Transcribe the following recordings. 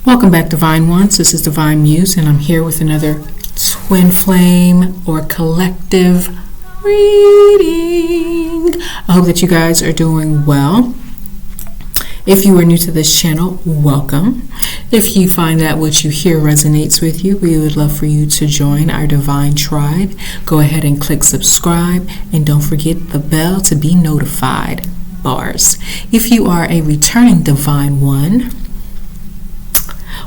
Welcome back, Divine Ones. This is Divine Muse, and I'm here with another twin flame or collective reading. I hope that you guys are doing well. If you are new to this channel, welcome. If you find that what you hear resonates with you, we would love for you to join our divine tribe. Go ahead and click subscribe, and don't forget the bell to be notified. Bars. If you are a returning Divine One,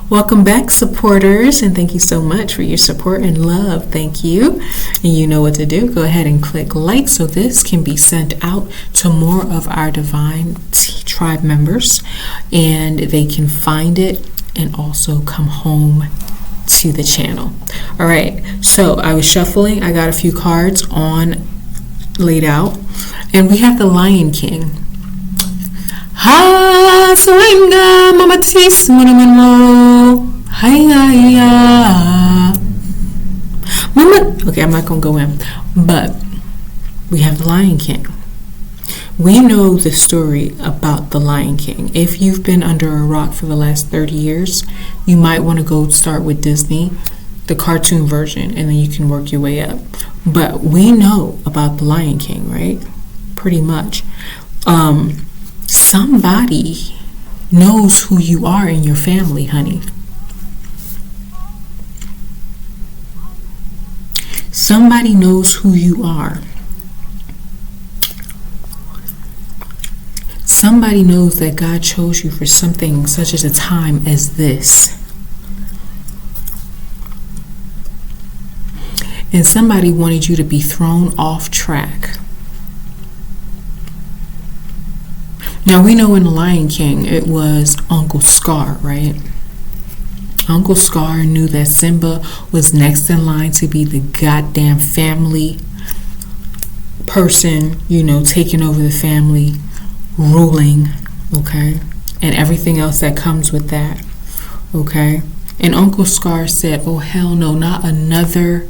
welcome back, supporters, and thank you so much for your support and love. Thank you. And you know what to do. Go ahead and click like so this can be sent out to more of our divine tribe members, and they can find it and also come home to the channel. All right, so I was shuffling. I got a few cards laid out, and we have the Lion King. Ha swinga mamatis munamano hiya mama. Okay, I'm not gonna go in, but we have the Lion King. We know the story about the Lion King. If you've been under a rock for the last 30 years, you might want to go start with Disney, the cartoon version, and then you can work your way up. But we know about the Lion King, right? Pretty much. Somebody knows who you are in your family, honey. Somebody knows who you are. Somebody knows that God chose you for something such as a time as this. And somebody wanted you to be thrown off track. Now, we know in The Lion King, it was Uncle Scar, right? Uncle Scar knew that Simba was next in line to be the goddamn family person, taking over the family, ruling, okay? And everything else that comes with that, okay? And Uncle Scar said, oh, hell no, not another.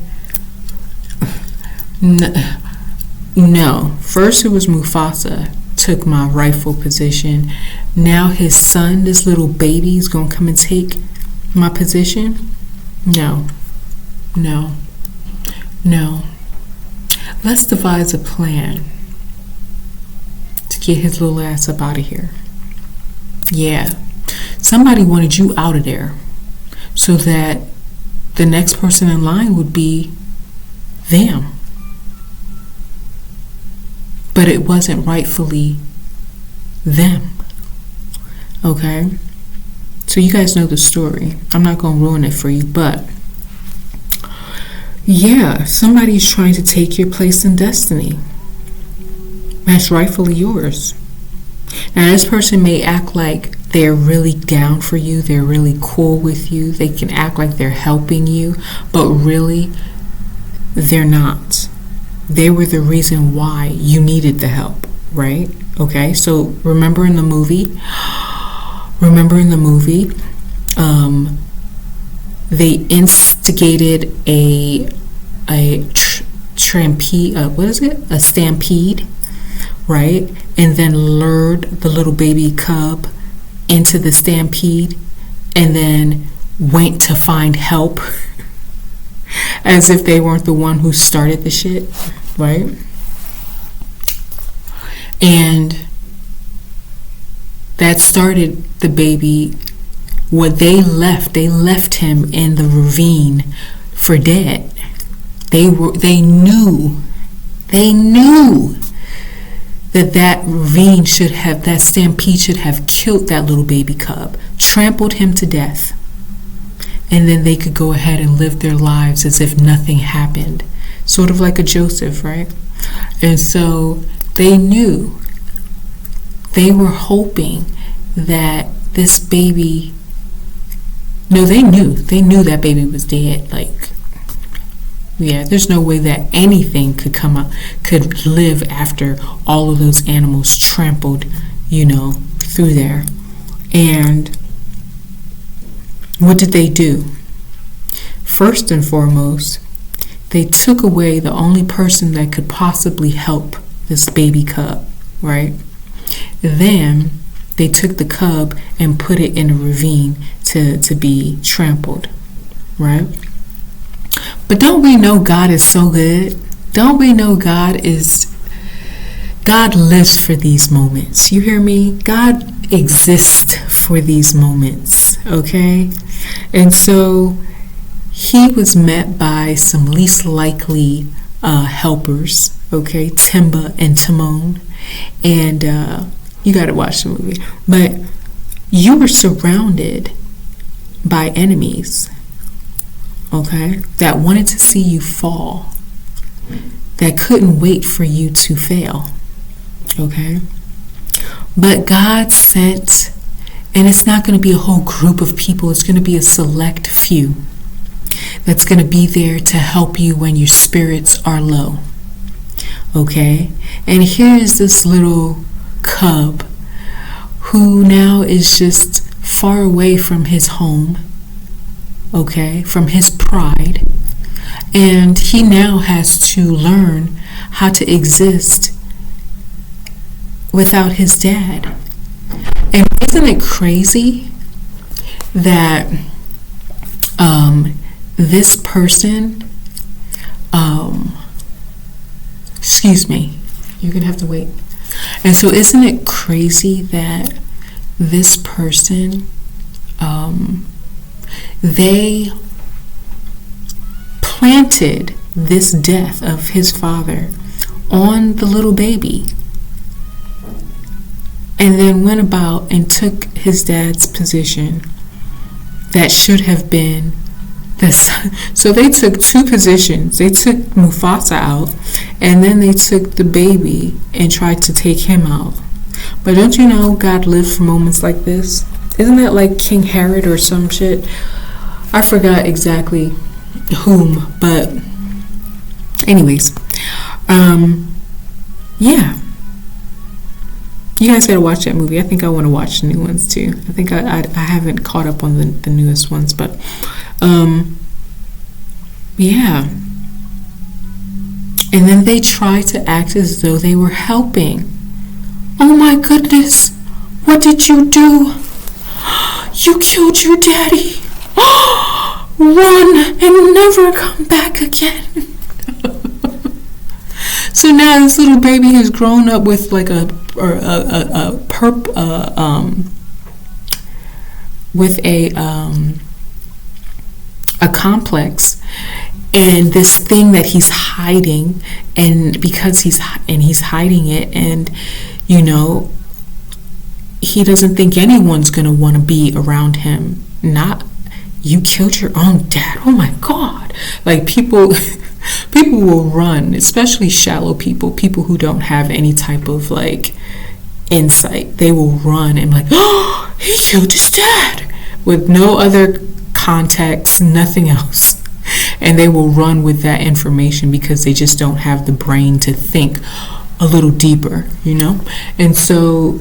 No. First it was Mufasa took my rightful position. Now his son, this little baby, is gonna come and take my position? No. Let's devise a plan to get his little ass up out of here. Yeah. Somebody wanted you out of there so that the next person in line would be them. But it wasn't rightfully them. Okay? So you guys know the story. I'm not going to ruin it for you, but yeah, somebody's trying to take your place in destiny. That's rightfully yours. Now, this person may act like they're really down for you. They're really cool with you. They can act like they're helping you, but really, they're not. They were the reason why you needed the help, right? Okay, so remember in the movie, they instigated a stampede, right? And then lured the little baby cub into the stampede and then went to find help. As if they weren't the one who started the shit, right? And that started the baby. What they left him in the ravine for dead. They knew that ravine that stampede should have killed that little baby cub, trampled him to death. And then they could go ahead and live their lives as if nothing happened. Sort of like a Joseph, right? And so they knew. They were hoping that this baby... No, they knew. They knew that baby was dead. There's no way that anything could live after all of those animals trampled, through there. And what did they do? First and foremost, they took away the only person that could possibly help this baby cub, right? Then they took the cub and put it in a ravine to be trampled, right? But don't we know God is so good? Don't we know God lives for these moments? You hear me? God exists for these moments, okay? And so he was met by some least likely helpers, okay? Timba and Timon. And you got to watch the movie. But you were surrounded by enemies, okay, that wanted to see you fall, that couldn't wait for you to fail, okay? But God sent, and it's not going to be a whole group of people, it's going to be a select few that's going to be there to help you when your spirits are low, okay? And here's this little cub who now is just far away from his home, okay, from his pride, and he now has to learn how to exist without his dad. And isn't it crazy that this person, excuse me, you're gonna have to wait. And so isn't it crazy that this person, they planted this death of his father on the little baby, and then went about and took his dad's position that should have been this. So they took two positions. They took Mufasa out, and then they took the baby and tried to take him out. But don't you know God lived for moments like this? Isn't that like King Herod or some shit? I forgot exactly whom, but anyways, yeah. You guys gotta watch that movie. I think I want to watch the new ones too. I think I haven't caught up on the newest ones, but yeah. And then they try to act as though they were helping. Oh my goodness, what did you do? You killed your daddy. Run and never come back again. So now this little baby has grown up with like a complex, and this thing that he's hiding, and because he's hiding it, and you know, he doesn't think anyone's gonna want to be around him. Not, you killed your own dad. Oh my God! Like people will run, especially shallow people who don't have any type of like insight. They will run and like, oh, he killed his dad, with no other context, nothing else. And they will run with that information because they just don't have the brain to think a little deeper, you know? And so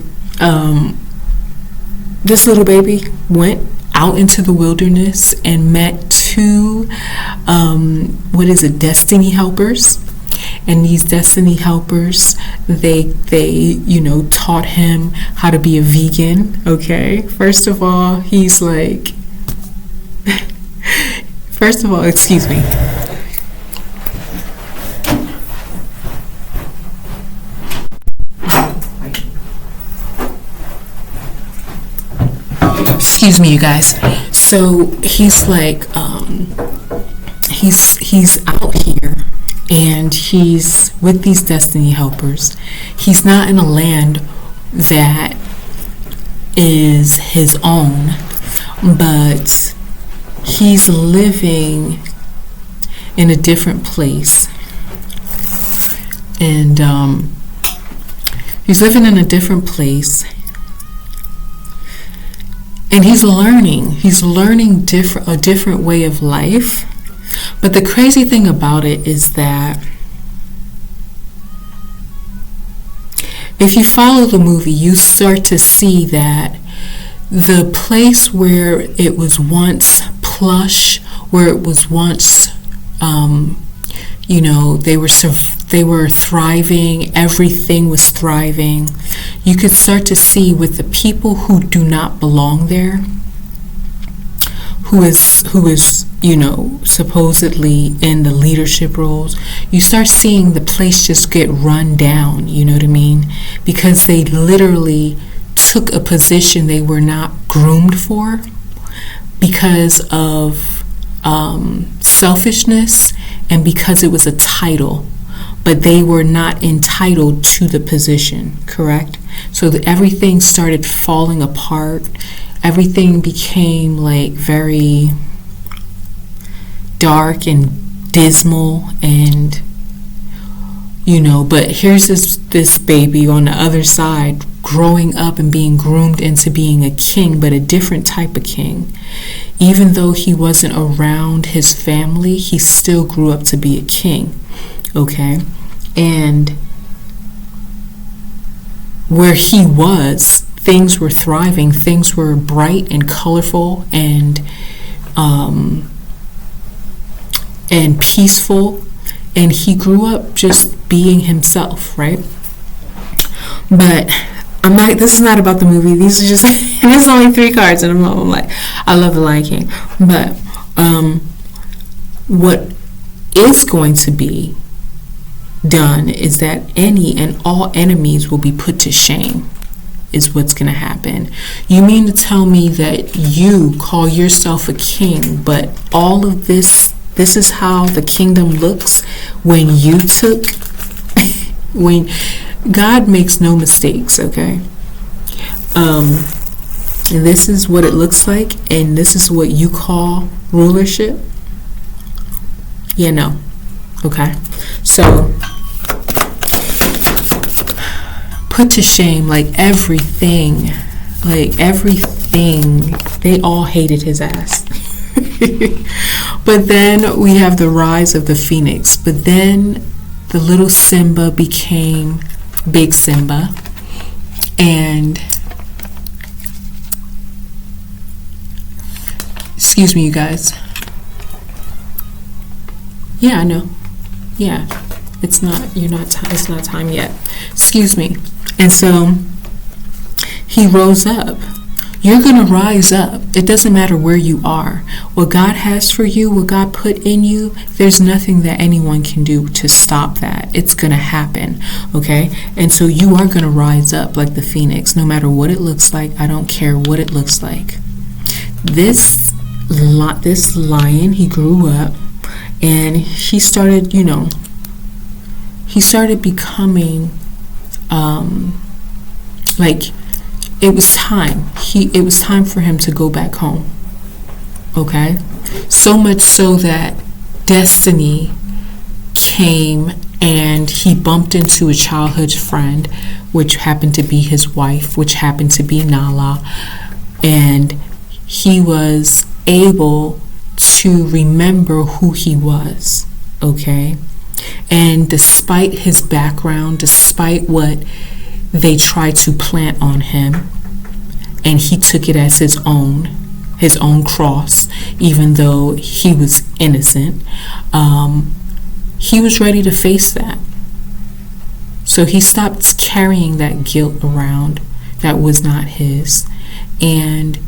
this little baby went out into the wilderness and met two destiny helpers. And these destiny helpers, they taught him how to be a vegan. Okay, first of all, excuse me. Excuse me, you guys. So he's like, he's out here, and he's with these destiny helpers. He's not in a land that is his own, but he's living in a different place. And he's living in a different place. And he's learning a different way of life. But the crazy thing about it is that if you follow the movie, you start to see that the place where it was once plush, where it was once, they were thriving, everything was thriving. You could start to see with the people who do not belong there, who is supposedly in the leadership roles, you start seeing the place just get run down, you know what I mean? Because they literally took a position they were not groomed for because of selfishness and because it was a title, but they were not entitled to the position, correct? So everything started falling apart. Everything became like very dark and dismal, and but here's this baby on the other side growing up and being groomed into being a king, but a different type of king. Even though he wasn't around his family, he still grew up to be a king, okay? And where he was, things were thriving, things were bright and colorful and peaceful, and he grew up just being himself, right? But this is not about the movie. These are just, there's only 3 cards, and I'm like, I love The Lion King. But what is going to be done is that any and all enemies will be put to shame, is what's going to happen. You mean to tell me that you call yourself a king, but all of this is how the kingdom looks when you took, when God makes no mistakes, okay? This is what it looks like, and this is what you call rulership? Yeah, no. Okay? So, put to shame, like everything, they all hated his ass. But then we have the rise of the phoenix. But then the little Simba became Big Simba, and excuse me, you guys. Yeah, I know. Yeah, it's not time yet. Excuse me. And so he rose up. You're going to rise up. It doesn't matter where you are. What God has for you, what God put in you, there's nothing that anyone can do to stop that. It's going to happen, okay? And so you are going to rise up like the phoenix, no matter what it looks like. I don't care what it looks like. This lion, he grew up, and he started, he started becoming, it was time. It was time for him to go back home. Okay? So much so that destiny came and he bumped into a childhood friend, which happened to be his wife, which happened to be Nala. And he was able to remember who he was. Okay? And despite his background, despite what they tried to plant on him, and he took it as his own cross, even though he was innocent, he was ready to face that. So he stopped carrying that guilt around that was not his, and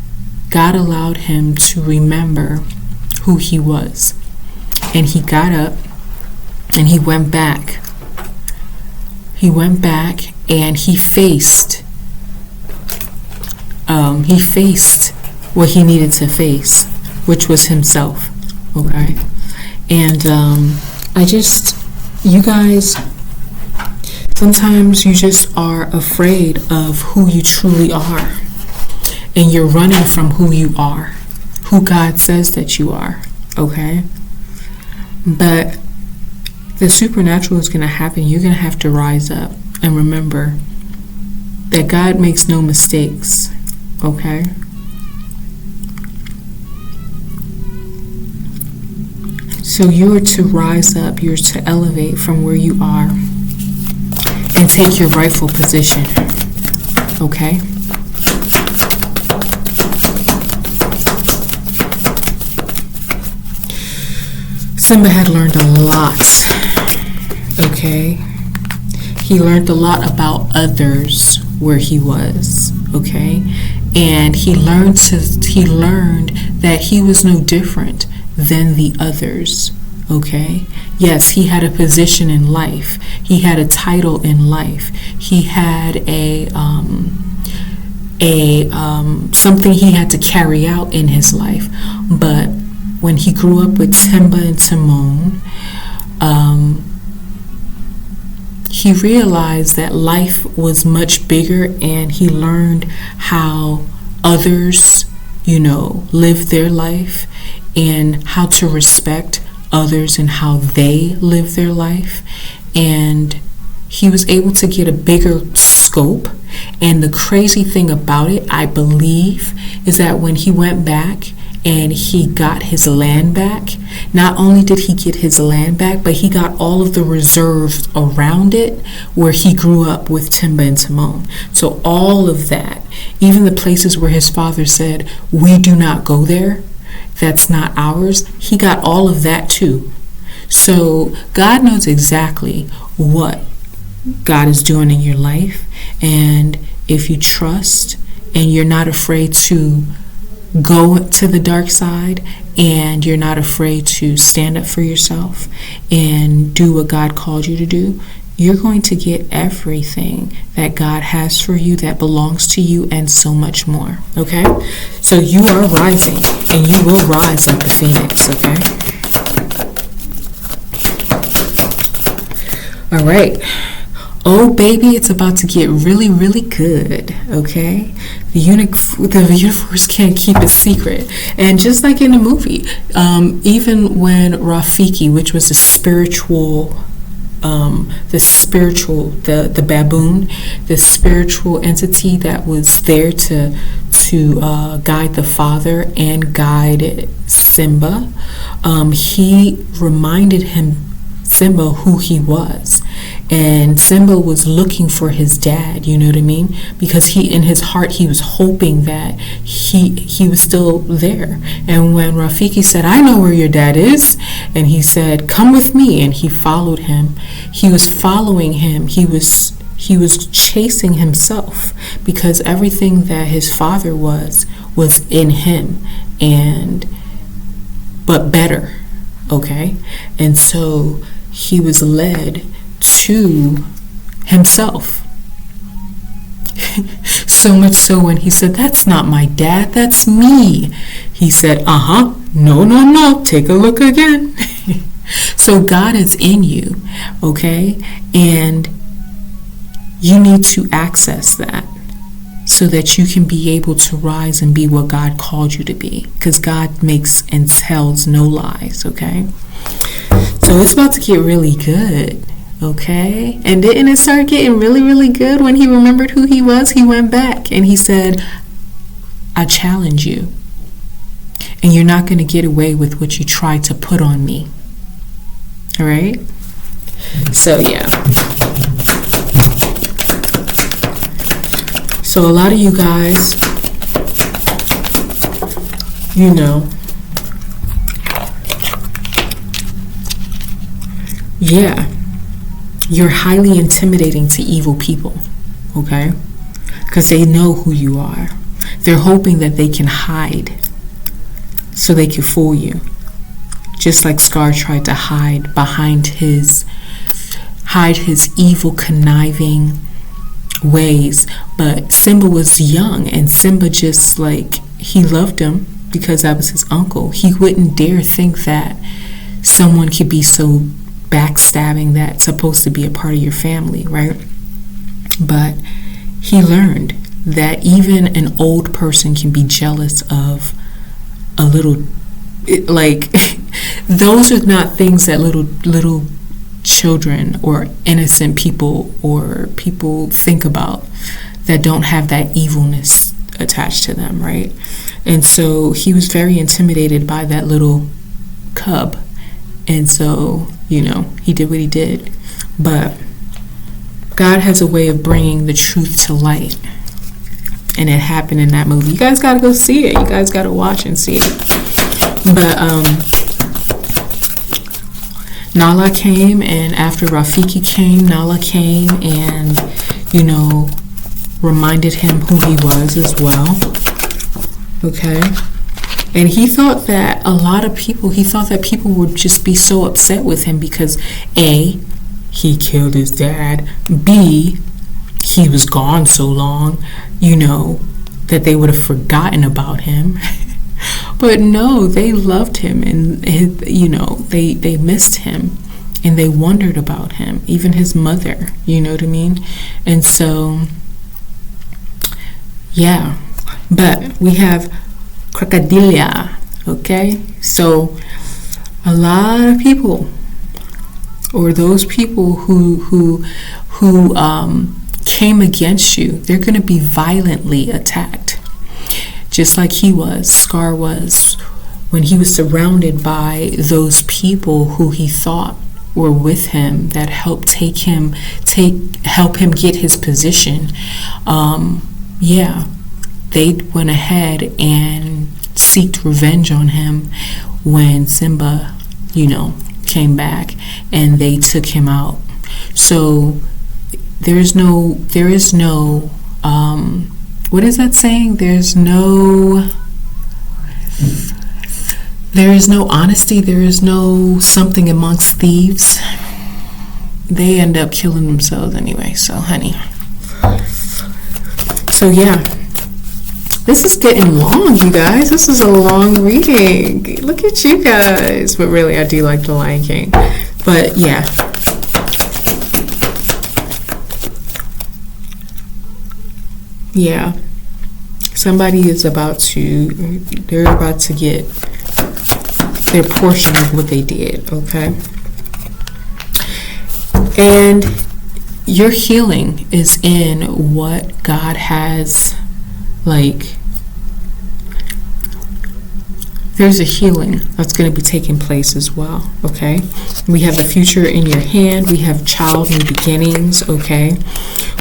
God allowed him to remember who he was. And he got up and he went back. And he faced what he needed to face, which was himself. Okay? And you guys, sometimes you just are afraid of who you truly are, and you're running from who you are, who God says that you are. Okay? But the supernatural is going to happen. You're going to have to rise up and remember that God makes no mistakes. Okay? So you're to rise up. You're to elevate from where you are and take your rightful position. Okay? Simba had learned a lot. Okay? He learned a lot about others where he was. Okay? and he learned that he was no different than the others. Okay? Yes, he had a position in life. He had a title in life. He had something he had to carry out in his life. But when he grew up with Timba and Timon, he realized that life was much bigger, and he learned how others, live their life, and how to respect others and how they live their life. And he was able to get a bigger scope. And the crazy thing about it, I believe, is that when he went back and he got his land back, not only did he get his land back, but he got all of the reserves around it where he grew up with Timba and Timon. So all of that, even the places where his father said, we do not go there, that's not ours, he got all of that too. So God knows exactly what God is doing in your life. And if you trust and you're not afraid to go to the dark side, and you're not afraid to stand up for yourself and do what God called you to do, you're going to get everything that God has for you that belongs to you, and so much more. Okay? So you are rising, and you will rise like the phoenix. Okay? All right. Oh, baby, it's about to get really, really good, okay? The universe can't keep a secret. And just like in the movie, even when Rafiki, which was the baboon, the spiritual entity that was there to guide the father and guide Simba, he reminded Simba who he was. And Simba was looking for his dad, you know what I mean? Because in his heart, he was hoping that he was still there. And when Rafiki said, I know where your dad is, and he said, come with me, and he followed him, he was following him. He was chasing himself, because everything that his father was in him, but better, okay? And so he was led to himself. So much so when he said, that's not my dad, that's me. He said, no, take a look again. So God is in you, okay? And you need to access that so that you can be able to rise and be what God called you to be, because God makes and tells no lies, okay? So it's about to get really good. Okay, and didn't it start getting really, really good when he remembered who he was? He went back and he said, I challenge you, and you're not going to get away with what you tried to put on me. All right? So, yeah. So a lot of you guys, you're highly intimidating to evil people, okay? Because they know who you are. They're hoping that they can hide so they can fool you. Just like Scar tried to hide his evil, conniving ways. But Simba was young, and Simba just he loved him because that was his uncle. He wouldn't dare think that someone could be so backstabbing that's supposed to be a part of your family, right? But he learned that even an old person can be jealous of a little, those are not things that little children or innocent people or people think about that don't have that evilness attached to them, right? And so he was very intimidated by that little cub. And so, he did what he did. But God has a way of bringing the truth to light. And it happened in that movie. You guys got to go see it. You guys got to watch and see it. But Nala came, and after Rafiki came, Nala came and, reminded him who he was as well. Okay? And he thought that people would just be so upset with him because A, he killed his dad, B, he was gone so long, that they would have forgotten about him. But no, they loved him, and they missed him, and they wondered about him, even his mother, you know what I mean? And so, yeah, but we have Crocodilia, okay? So a lot of people, or those people who came against you, they're going to be violently attacked. Just like Scar was, when he was surrounded by those people who he thought were with him, that helped help him get his position. They went ahead and sought revenge on him when Simba, came back, and they took him out. So there is no what is that saying? There is no honesty. There is no something amongst thieves. They end up killing themselves anyway. So, honey. So, yeah. This is getting long, you guys. This is a long reading. Look at you guys. But really, I do like The Lion King. But, yeah. Yeah, somebody is they're about to get their portion of what they did, okay? And your healing is in what God has, there's a healing that's going to be taking place as well, okay? We have the future in your hand. We have child new beginnings, okay?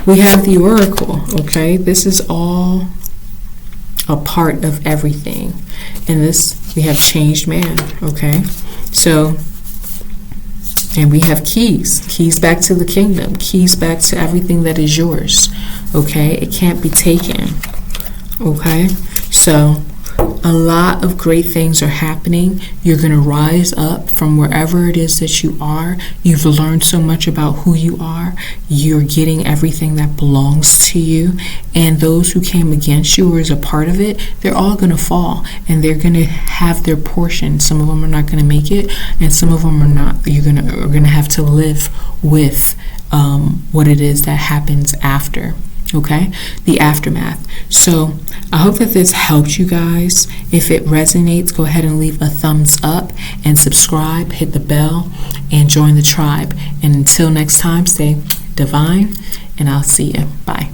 We have the oracle, okay? This is all a part of everything. And we have changed man, okay? So, and we have keys back to the kingdom, keys back to everything that is yours, okay? It can't be taken, okay? So, a lot of great things are happening. You're going to rise up from wherever it is that you are. You've learned so much about who you are. You're getting everything that belongs to you. And those who came against you or is a part of it, they're all going to fall. And they're going to have their portion. Some of them are not going to make it. And some of them are not. You're going to have to live with what it is that happens after. Okay, the aftermath. So I hope that this helped you guys. If it resonates, go ahead and leave a thumbs up and subscribe, hit the bell, and join the tribe. And until next time, stay divine, and I'll see you. Bye.